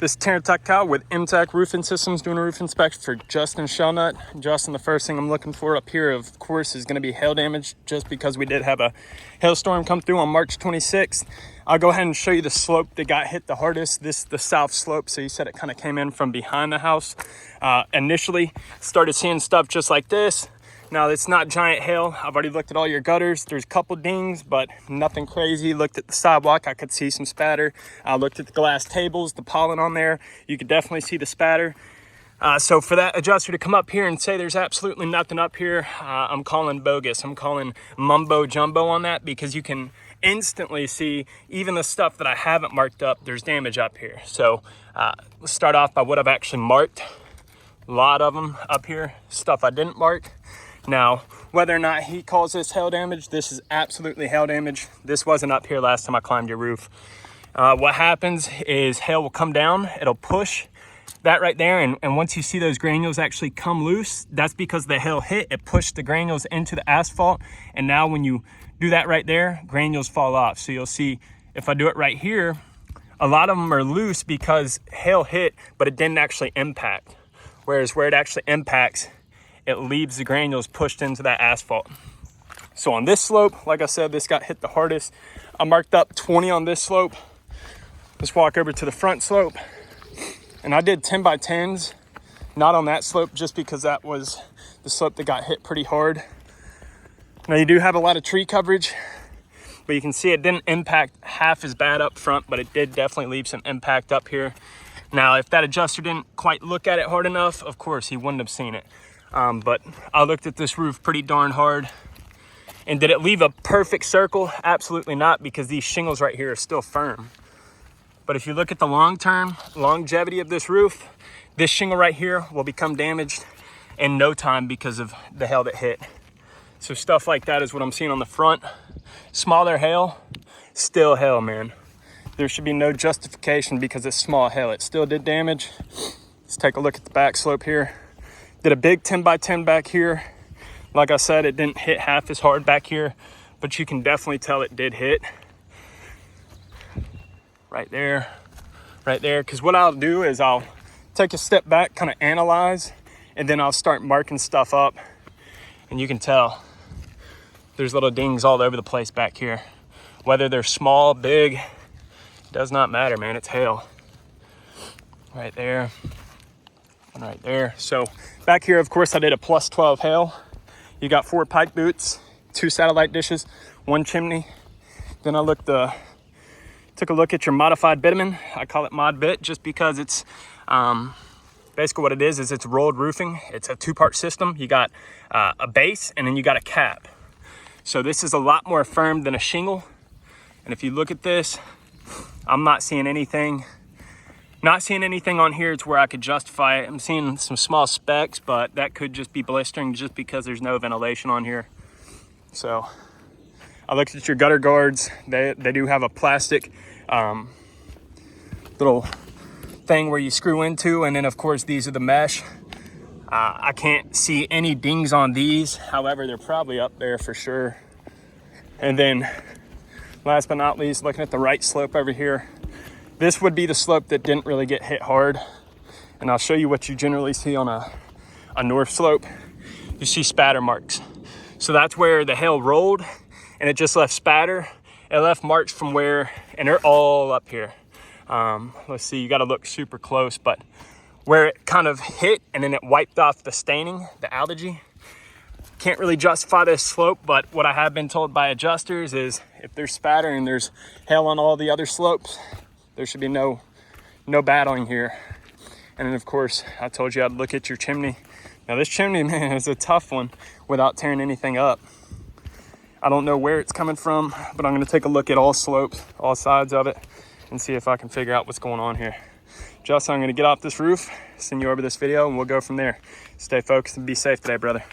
This is Terrence Tactile with MTech Roofing Systems doing a roof inspection for Justin Shelnutt. Justin, the first thing I'm looking for up here, of course, is going to be hail damage, just because we did have a hailstorm come through on March 26th. I'll go ahead and show you the slope that got hit the hardest. This is the south slope, so you said it kind of came in from behind the house. Initially, started seeing stuff just like this. Now, it's not giant hail. I've already looked at all your gutters. There's a couple dings, but nothing crazy. Looked at the sidewalk. I could see some spatter. I looked at the glass tables, the pollen on there. You could definitely see the spatter. So for that adjuster to come up here and say there's absolutely nothing up here, I'm calling bogus. I'm calling mumbo jumbo on that, because you can instantly see even the stuff that I haven't marked up, there's damage up here. So let's start off by what I've actually marked. A lot of them up here, stuff I didn't mark. Now, whether or not he calls this hail damage, this is absolutely hail damage. This wasn't up here last time I climbed your roof. What happens is hail will come down, it'll push that right there, and once you see those granules actually come loose, that's because the hail hit, it pushed the granules into the asphalt, and now when you do that right there, granules fall off. So you'll see, if I do it right here, a lot of them are loose because hail hit, but it didn't actually impact. Whereas where it actually impacts, it leaves the granules pushed into that asphalt. So on this slope, like I said, this got hit the hardest. I marked up 20 on this slope. Let's walk over to the front slope. And I did 10 by 10s, not on that slope, just because that was the slope that got hit pretty hard. Now, you do have a lot of tree coverage, but you can see it didn't impact half as bad up front, but it did definitely leave some impact up here. Now, if that adjuster didn't quite look at it hard enough, of course, he wouldn't have seen it. But I looked at this roof pretty darn hard. And did it leave a perfect circle? Absolutely not, because these shingles right here are still firm. But if you look at the long-term longevity of this roof, this shingle right here will become damaged in no time because of the hail that hit. So stuff like that is what I'm seeing on the front. Smaller hail, still hail, man. There should be no justification because it's small hail. It still did damage. Let's take a look at the back slope here. Did a big 10 by 10 back here. Like I said, it didn't hit half as hard back here, but you can definitely tell it did hit. Right there, because what I'll do is I'll take a step back, kind of analyze, and then I'll start marking stuff up. And you can tell there's little dings all over the place back here. Whether they're small, big, does not matter, man. It's hail. Right there. And right there. So back here, of course, I did a plus 12 hail. You got 4 pipe boots, 2 satellite dishes, 1 chimney. Then I took a look at your modified bitumen. I call it mod bit just because it's basically what it is it's rolled roofing. It's a 2-part system. You got a base and then you got a cap. So this is a lot more firm than a shingle. And if you look at this, I'm not seeing anything. Not seeing anything on here to where I could justify it. I'm seeing some small specks, but that could just be blistering just because there's no ventilation on here. So I looked at your gutter guards. They do have a plastic little thing where you screw into, and then of course these are the mesh. I can't see any dings on these. However, they're probably up there for sure. And then last but not least, looking at the right slope over here, this would be the slope that didn't really get hit hard. And I'll show you what you generally see on a north slope. You see spatter marks. So that's where the hail rolled and it just left spatter. It left marks from where, and they're all up here. Let's see, you gotta look super close, but where it kind of hit and then it wiped off the staining, the algae. Can't really justify this slope, but what I have been told by adjusters is if there's spatter and there's hail on all the other slopes, there should be no battling here. And then of course, I told you I'd look at your chimney. Now this chimney, man, is a tough one without tearing anything up. I don't know where it's coming from, but I'm gonna take a look at all slopes, all sides of it, and see if I can figure out what's going on here. Justin, I'm gonna get off this roof, send you over this video, and we'll go from there. Stay focused and be safe today, brother.